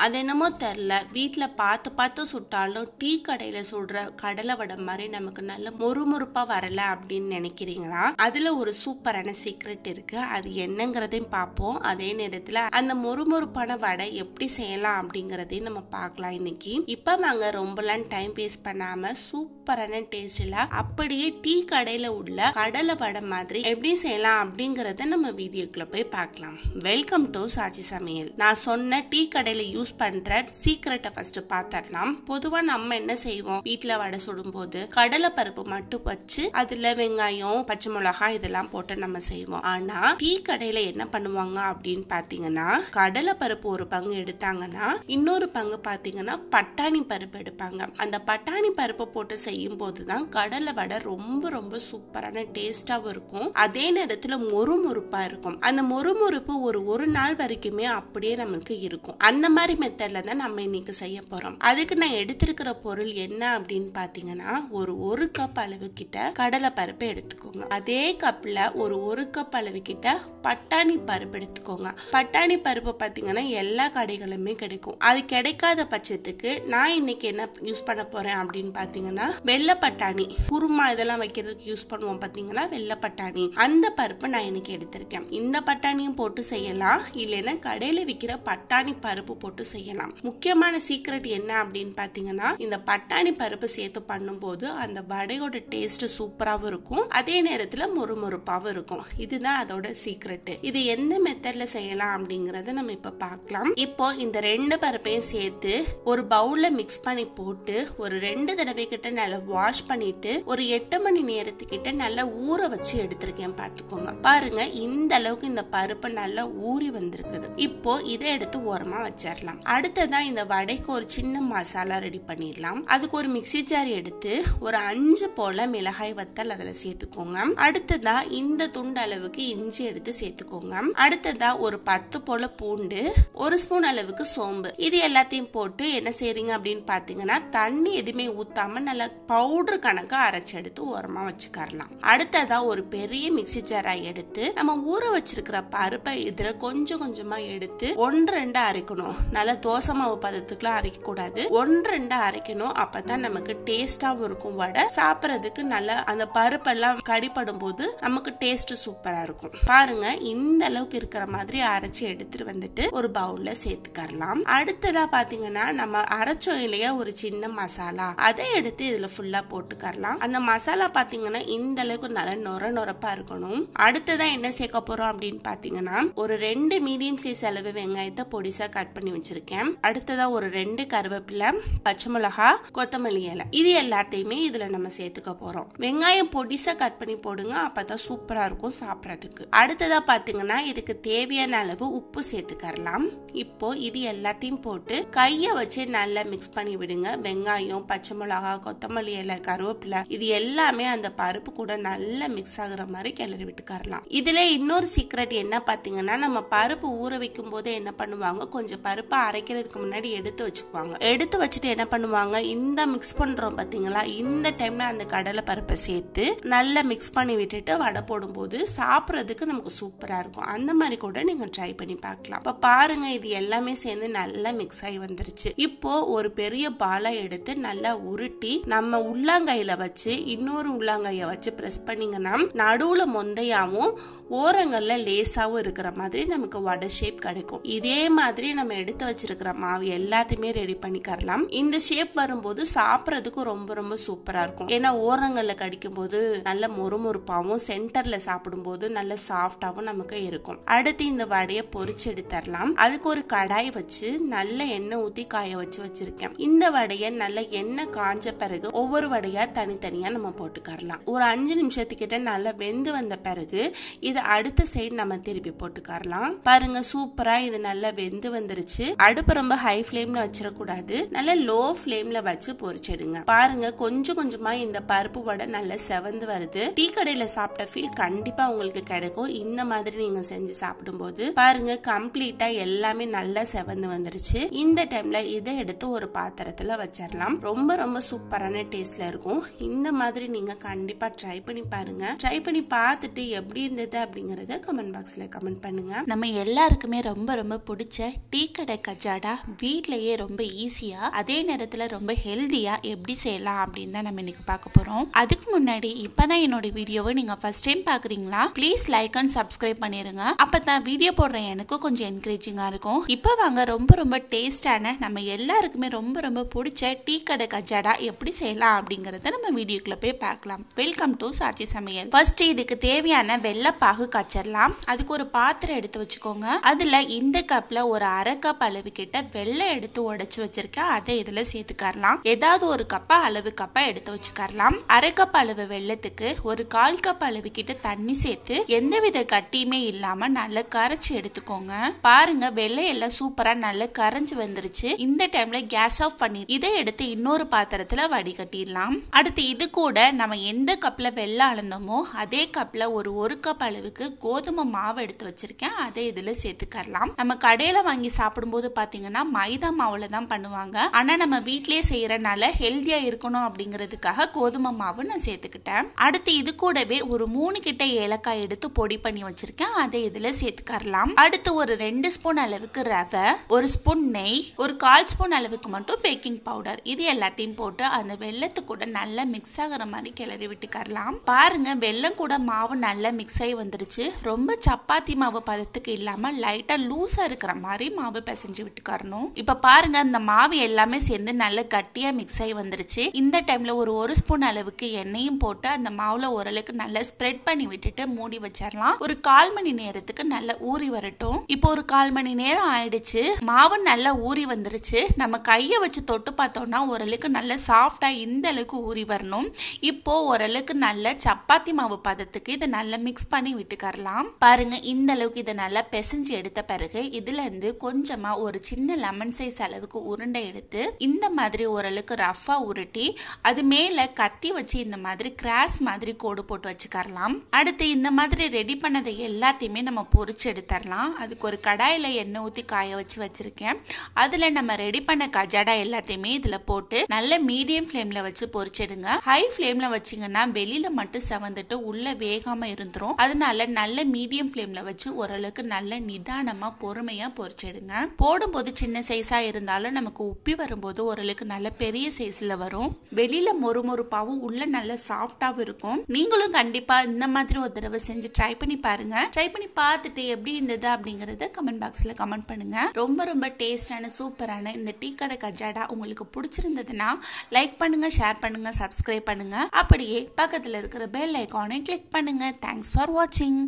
அது என்னமோ தெரில, வீட்டில் பார்த்து பார்த்து சுட்டாலும் டீ கடையில் சுடுற கடலை வடை மாதிரி நமக்கு நல்ல மொறுமொறுப்பாக வரல அப்படின்னு நினைக்கிறீங்களா? அதில் ஒரு சூப்பரான சீக்ரெட் இருக்குது. அது என்னங்கிறதையும் பார்ப்போம். அதே நேரத்தில் அந்த மொறுமொறுப்பான வடை எப்படி செய்யலாம் அப்படிங்கிறதையும் நம்ம பார்க்கலாம் இன்னைக்கு. இப்போ வாங்க ரொம்பலாம் டைம் வேஸ்ட் பண்ணாமல் சூப்பரான டேஸ்ட்டில் அப்படியே டீ கடையில் உள்ள கடலை வடை மாதிரி எப்படி செய்யலாம் அப்படிங்கிறத நம்ம வீடியோக்குள்ள போய் பார்க்கலாம். வெல்கம் டு சாச்சி சமையல். நான் சொன்ன டீ கடையில் யூஸ் பண்ற சீக்ரெட்டை ஃபர்ஸ்ட் பார்த்தரலாம். பொதுவா நம்ம என்ன செய்வோம், வீட்டுல வடை சுடும் போது கடலை பருப்பு மட்டும் வச்சு அதுல வெங்காயம், பச்சை மிளகாய் இதெல்லாம் போட்டு நம்ம செய்வோம். ஆனா டீ கடையில என்ன பண்ணுவாங்க அப்படின்னு பாத்தீங்கன்னா, கடலை பருப்பு ஒரு பங்கு எடுத்தாங்கன்னா இன்னொரு பங்கு பாத்தீங்கன்னா பட்டாணி பருப்பு எடுப்பாங்க. அந்த பட்டாணி பருப்பு போட்டு செய்யும் போதுதான் கடலை வடை ரொம்ப ரொம்ப சூப்பரான டேஸ்டாவும் இருக்கும். அதே நேரத்துல மொறுமொறுப்பா இருக்கும். அந்த மொறுமொறுப்பு ஒரு நாள் வரைக்குமே அப்படியே நமக்கு இருக்கும். அந்த மாதிரி மெத்தட்ல தான் நம்ம இன்னைக்கு செய்ய போறோம். அதுக்கு நான் எடுத்திருக்கிற பொருள் என்ன அப்படின்னு பாத்தீங்கன்னா, ஒரு கப் அளவு கிட்ட கடலை பருப்பு எடுத்துக்கோங்க. அதே கப்ல ஒரு கப் அளவு கிட்ட பட்டாணி பருப்பு எடுத்துக்கோங்க. பட்டாணி பருப்பு பாத்தீங்கன்னா எல்லா கடைகளுமே கிடைக்கும். அது கிடைக்காத பட்சத்துக்கு நான் இன்னைக்கு என்ன யூஸ் பண்ண போறேன் அப்படின்னு பாத்தீங்கன்னா, வெள்ளை பட்டாணி, குருமா இதெல்லாம் வைக்கிறதுக்கு யூஸ் பண்ணுவோம் பாத்தீங்கன்னா வெள்ளை பட்டாணி, அந்த பருப்பு நான் இன்னைக்கு எடுத்திருக்கேன். இந்த பட்டாணியும் போட்டு செய்யலாம், இல்லைன்னா கடையில விற்கிற பட்டாணி பருப்பு போட்டு செய்யலாம். முக்கியமான சீக்ரெட் என்ன அப்படின்னு பாத்தீங்கன்னா, இந்த பட்டாணி பருப்பு சேர்த்து பண்ணும்போது அந்த வடையோட டேஸ்ட் சூப்பராகவும் இருக்கும், அதே நேரத்துல மொறுமொறுப்பாகவும் இருக்கும். இதுதான் அதோட சீக்ரெட். இது எந்த மெத்தட்ல செய்யலாம் அப்படிங்கறத நம்ம இப்ப பார்க்கலாம். இப்போ இந்த ரெண்டு பருப்பையும் சேர்த்து ஒரு பவுல்ல மிக்ஸ் பண்ணி போட்டு ஒரு 2 தடவை கிட்ட நல்லா வாஷ் பண்ணிட்டு ஒரு 8 மணி நேரத்துக்கிட்ட நல்லா ஊற வச்சு எடுத்திருக்கேன். பாத்துக்கோங்க, பாருங்க இந்த அளவுக்கு இந்த பருப்பு நல்லா ஊறி வந்திருக்குது. இப்போ இதை எடுத்து ஓரமா வச்சிடலாம். அடுத்ததான் இந்த வடைக்கு ஒரு சின்ன மசாலா ரெடி பண்ணிடலாம். அதுக்கு ஒரு மிக்ஸி ஜார் எடுத்து ஒரு 5 போல மிளகாய் வத்தல் அதுல சேர்த்துக்கோங்க. அடுத்ததா இந்த துண்டு அளவுக்கு இஞ்சி எடுத்து சேர்த்துக்கோங்க. அடுத்ததா ஒரு 10 போல பூண்டு, 1 ஸ்பூன் அளவுக்கு சோம்பு, இது எல்லாத்தையும் போட்டு என்ன செய்றீங்க அப்படின்னு பாத்தீங்கன்னா, தண்ணி எதுவுமே ஊத்தாம நல்லா பவுடர் கணக்கா அரைச்சு எடுத்து ஓரமா வச்சுக்கலாம். அடுத்ததா ஒரு பெரிய மிக்ஸி ஜாரா எடுத்து நம்ம ஊற வச்சிருக்கிற பருப்பை இதுல கொஞ்சம் கொஞ்சமா எடுத்து 1-2 அரைக்கணும். நல்லா தோசை மாவு பதத்துக்குலாம் அரைக்க கூடாது, 1-2 அரைக்கணும். அப்பதான் நமக்கு டேஸ்டாவும் இருக்கும். வடை சாப்பிடறதுக்கு நல்லா அந்த பருப்பெல்லாம் கடிப்படும் போது நமக்கு டேஸ்ட் சூப்பரா இருக்கும். பாருங்க இந்த அளவுக்கு இருக்கிற மாதிரி அரைச்சு எடுத்துட்டு வந்துட்டு ஒரு பவுல்ல சேர்த்துக்கலாம். அடுத்ததா பாத்தீங்கன்னா, நம்ம அரைச்சோம் இல்லையா ஒரு சின்ன மசாலா, அதை எடுத்து இதுல ஃபுல்லா போட்டுக்கலாம். அந்த மசாலா பாத்தீங்கன்னா இந்த அளவுக்கு நல்லா நொரப்பா இருக்கணும். அடுத்ததா என்ன சேர்க்க போறோம் அப்படின்னு பாத்தீங்கன்னா, ஒரு 2 மீடியம் சைஸ் அளவு வெங்காயத்தை பொடிசா கட் பண்ணி வச்சிருக்கேன். அடுத்ததா ஒரு 2 கருவேப்பிலை, பச்சை மிளகா, கொத்தமல்லி இலை, இது எல்லாத்தையுமே இதுல நம்ம சேர்த்துக்க போறோம். வெங்காயம் பொடிசா கட் பண்ணி போடுங்க, அப்பதான் சூப்பரா இருக்கும் சாப்பிடறதுக்கு. அடுத்ததா பாத்தீங்கன்னா இதுக்கு தேவையான அளவு உப்பு சேர்த்துக்கலாம். இப்போ இது எல்லாத்தையும் போட்டு கைய வச்சு நல்லா மிக்ஸ் பண்ணி விடுங்க. வெங்காயம், பச்சை மிளகா, கொத்தமல்லி இலை, கருவேப்பிலை, இது எல்லாமே அந்த பருப்பு கூட நல்லா மிக்ஸ் ஆகுற மாதிரி கிளறி விட்டுக்கலாம். இதுல இன்னொரு சீக்ரெட் என்ன பாத்தீங்கன்னா, நம்ம பருப்பு ஊற வைக்கும் போது என்ன பண்ணுவாங்க, கொஞ்சம் பருப்பை அரைக்கிறதுக்கு முன்னாடி எடுத்து வச்சுக்குவாங்க. எடுத்து வச்சுட்டு என்ன பண்ணுவாங்க, இந்த மிக்ஸ் பண்றோம் பாத்தீங்களா, இந்த டைம்ல அந்த கடலை பருப்பை சேர்த்து நல்லா மிக்ஸ் பண்ணி விட்டுட்டு வடை போடும் போது சாப்பிடறதுக்கு நமக்கு சூப்பரா இருக்கும். அந்த மாதிரி கூட நீங்க ட்ரை பண்ணி பார்க்கலாம். இப்ப பாருங்க இது எல்லாமே சேர்ந்து நல்லா மிக்ஸ் ஆகி வந்துருச்சு. இப்போ ஒரு பெரிய பாலா எடுத்து நல்லா உருட்டி நம்ம உள்ளாங்கையில வச்சு இன்னொரு உள்ளாங்கைய வச்சு பிரஸ் பண்ணீங்கன்னா நடுவுல மொந்தையாவும் ஓரங்கள்ல லேசாவும் இருக்கிற மாதிரி நமக்கு வடை ஷேப் கிடைக்கும். இதே மாதிரி நம்ம எடுத்து வச்சிருக்கிற மாவு எல்லாத்தையுமே ரெடி பண்ணிக்கலாம். இந்த ஷேப் வரும்போது சாப்பிடறதுக்கு ரொம்ப ரொம்ப சூப்பரா இருக்கும். ஏன்னா ஓரங்கள்ல கடிக்கும் போது நல்ல மொறுமொறுப்பாவும், சென்டர்ல சாப்பிடும் போது நல்ல சாஃப்டாவும் நமக்கு இருக்கும். அடுத்து இந்த வடையை பொரிச்சு எடுத்துடலாம். அதுக்கு ஒரு கடாய் வச்சு நல்ல எண்ணெய் ஊத்தி காய வச்சு வச்சிருக்கேன். இந்த வடைய நல்ல எண்ணெய் காஞ்ச பிறகு ஒவ்வொரு வடையா தனித்தனியா நம்ம போட்டுக்கலாம். ஒரு 5 நிமிஷத்துக்கிட்ட நல்லா வெந்து வந்த பிறகு இது அடுத்த சைடு நம்ம திருப்பி போட்டுக்கலாம். பாருங்க சூப்பரா இது நல்லா வெந்து வந்துருச்சு. அடுப்பு ரொம்ப ஹை ஃப்ளேம்ல வச்சிடக்கூடாது, நல்ல லோ ஃப்ளேம்ல வச்சு பொரிச்சிடுங்க. பாருங்க கொஞ்சம் கொஞ்சமா இந்த பருப்பு வடை நல்லா செவந்து வருது. டீ கடையில சாப்பிட்ட ஃபீல் கண்டிப்பா உங்களுக்கு கிடைக்கும். இந்த மாதிரி நீங்க செஞ்சு சாப்பிடும் போது பாருங்க கம்ப்ளீட்டா எல்லாமே நல்லா செவந்து வந்துருச்சு. இந்த டைம்ல இதை எடுத்து ஒரு பாத்திரத்துல வச்சிடலாம். ரொம்ப ரொம்ப சூப்பரான டேஸ்ட்ல இருக்கும். இந்த மாதிரி நீங்க கண்டிப்பா ட்ரை பண்ணி பாருங்க. ட்ரை பண்ணி பார்த்துட்டு எப்படி இருந்தது அப்படிங்கறத கமெண்ட் பாக்ஸ்ல கமெண்ட் பண்ணுங்க. நம்ம எல்லாருக்குமே ரொம்ப ரொம்ப பிடிச்ச டீ கடை கஜாடா வீட்லயே ரொம்ப ஈஸியா அதே நேரத்துல ரொம்ப ஹெல்தியா எப்படி செய்யலாம் அப்படின்னு தான் நம்ம இன்னைக்கு பார்க்க போறோம். அதுக்கு முன்னாடி இப்பதான் என்னோட வீடியோவை நீங்க ஃபர்ஸ்ட் டைம் பாக்குறீங்களா, ப்ளீஸ் லைக் அண்ட் சப்ஸ்கிரைப் பண்ணிருங்க. அப்பதான் வீடியோ போடுற எனக்கு கொஞ்சம் என்கரேஜிங்கா இருக்கும். இப்போ வாங்க ரொம்ப ரொம்ப டேஸ்டான நம்ம எல்லாருக்குமே ரொம்ப ரொம்ப பிடிச்ச டீ கடை கஜாடா எப்படி செய்யலாம் அப்படிங்கறத நம்ம வீடியோக்குள்ள போய் பார்க்கலாம். வெல்கம் டு சாச்சி சமையல். ஃபர்ஸ்ட் இதுக்கு தேவையான வெள்ளைப்பாகு காய்ச்சலாம். அதுக்கு ஒரு பாத்திரம் எடுத்து வச்சுக்கோங்க. அதுல இந்த கப்ல ஒரு அரை கப் அளவு கிட்ட வெள்ளை எடுத்து உடைச்சு வச்சிருக்கேன். அதை இதுல சேர்த்துக்கலாம். ஏதாவது ஒரு கப்பா அளவு கப்பா எடுத்து வச்சுக்கலாம். அரை கப் அளவு வெள்ளத்துக்கு ஒரு 1/4 கப் அளவு கிட்ட தண்ணி சேர்த்து எந்தவித கட்டியுமே இல்லாம நல்லா கரைச்சி எடுத்துக்கோங்க. பாருங்க வெள்ளை எல்லாம் சூப்பரா நல்லா கரைஞ்சு வந்துருச்சு. இந்த டைம்ல கேஸ் ஆஃப் பண்ணி இதை எடுத்து இன்னொரு பாத்திரத்துல வடிகட்டிடலாம். அடுத்து இது கூட நம்ம எந்த கப்ல வெள்ளை அளந்தோமோ அதே கப்ல ஒரு கப் அளவுக்கு கோதுமை மாவு எடுத்து வச்சிருக்கேன். அதை இதுல சேர்த்துக்கலாம். நம்ம கடையில வாங்கி சாப்பிடும்போது பாத்தீங்கன்னா மைதா மாவுல தான் பண்ணுவாங்க. ஆனா நம்ம வீட்லயே செய்யறனால ஹெல்தியா இருக்கணும் அப்படிங்கிறதுக்காக கோதுமை மாவு நான் சேர்த்துக்கிட்டேன். அடுத்து இது கூடவே ஒரு 3 கிட்ட ஏலக்காய் எடுத்து பொடி பண்ணி வச்சிருக்கேன். அதை இதுல சேர்த்துக்கலாம். அடுத்து ஒரு 2 ஸ்பூன் அளவுக்கு ரவை, 1 ஸ்பூன் நெய், ஒரு 1/4 ஸ்பூன் அளவுக்கு மட்டும் பேக்கிங் பவுடர், இது எல்லாத்தையும் போட்டு அந்த வெள்ளத்து கூட நல்லா மிக்ஸ் ஆகிற மாதிரி கிளறி விட்டுக்கலாம். பாருங்க வெள்ளம் கூட மாவு நல்லா மிக்ஸ் ஆகி வந்துருச்சு. ரொம்ப சப்பாத்தி மாவு பதத்துக்கு இல்லாம லைட்டா லூஸா இருக்கிற மாதிரி மாவு பிசைஞ்சு விட்டுக்கறணும். இப்ப பாருங்க அந்த மாவு எல்லாமே சேர்ந்து நல்லா கட்டியா மிக்ஸ் ஆகி வந்துருச்சு. இந்த டைம்ல ஒரு ஸ்பூன் அளவுக்கு எண்ணெயும் போட்டு அந்த மாவுல ஓரளவுக்கு நல்லா ஸ்ப்ரெட் பண்ணி விட்டுட்டு மூடி வச்சிடலாம். ஒரு 1/4 மணி நேரத்துக்கு நல்லா ஊறி வரட்டும். இப்போ ஒரு 1/4 மணி நேரம் ஆயிடுச்சு. மாவு நல்லா ஊறி வந்துருச்சு. நம்ம கையை வச்சு தொட்டு பார்த்தோம்னா ஓரளவுக்கு நல்லா சாஃப்டா இந்த அளவுக்கு ஊறி வரணும். இப்போ ஓரளவுக்கு நல்ல சப்பாத்தி மாவு பதத்துக்கு இதை நல்லா மிக்ஸ் பண்ணி விட்டுக்கறலாம். பாருங்க இந்த அளவுக்கு இதை நல்லா பிசைஞ்சு எடுத்த பிறகு இதுல இருந்து கொஞ்சமா ஒரு சின்ன லெமன் சைஸ் அளவுக்கு உருண்டை எடுத்து இந்த மாதிரி ஓரளவுக்கு ரஃபா உருட்டி அது மேல கத்தி வச்சு இந்த மாதிரி கிராஸ் மாதிரி கோடு போட்டு வச்சுக்கறலாம். அடுத்து இந்த மாதிரி ரெடி பண்ணதை எல்லாத்தையுமே நம்ம பொரிச்சு எடுத்துடலாம். அதுக்கு ஒரு கடாயில எண்ணெய் ஊத்தி காய வச்சு வச்சிருக்கேன். அதுல நம்ம ரெடி பண்ண கஜாடா எல்லாத்தையுமே இதுல போட்டு நல்ல மீடியம் ஃப்ளேம்ல வச்சு பொரிச்சிடுங்க. ஹை ஃப்ளேம்ல வச்சீங்கன்னா வெளியில மட்டும் செவந்துட்டு உள்ள வேகாம இருந்துரும். அதனால நல்ல மீடியம் ஃப்ளேம்ல வச்சு ஓரளவுக்கு நல்ல நிதானமா பொறுமையா பொரிச்சிடுங்க. போடும்போது சின்ன சைஸா இருந்தாலும் நமக்கு உப்பி வரும்போது ஓரளவுக்கு நல்ல பெரிய சைஸ்ல வரும். வெளியில மொறுமொறுப்பாவும் உள்ள நல்ல சாஃப்டாவும் இருக்கும். நீங்களும் கண்டிப்பா இந்த மாதிரி ஒரு தடவை செஞ்சு ட்ரை பண்ணி பாருங்க. ட்ரை பண்ணி பார்த்துட்டு எப்படி இருந்தது அப்படிங்கறத கமெண்ட் பாக்ஸ்ல கமெண்ட் பண்ணுங்க. ரொம்ப ரொம்ப டேஸ்டான சூப்பரான இந்த டீ கடை கஜாடா உங்களுக்கு பிடிச்சிருந்ததுன்னா லைக் பண்ணுங்க, ஷேர் பண்ணுங்க, சப்ஸ்கிரைப் பண்ணுங்க. அப்படியே பக்கத்துல இருக்கிற பெல் ஐகானை கிளிக் பண்ணுங்க. தேங்க்ஸ் ஃபார் வாட்சிங்.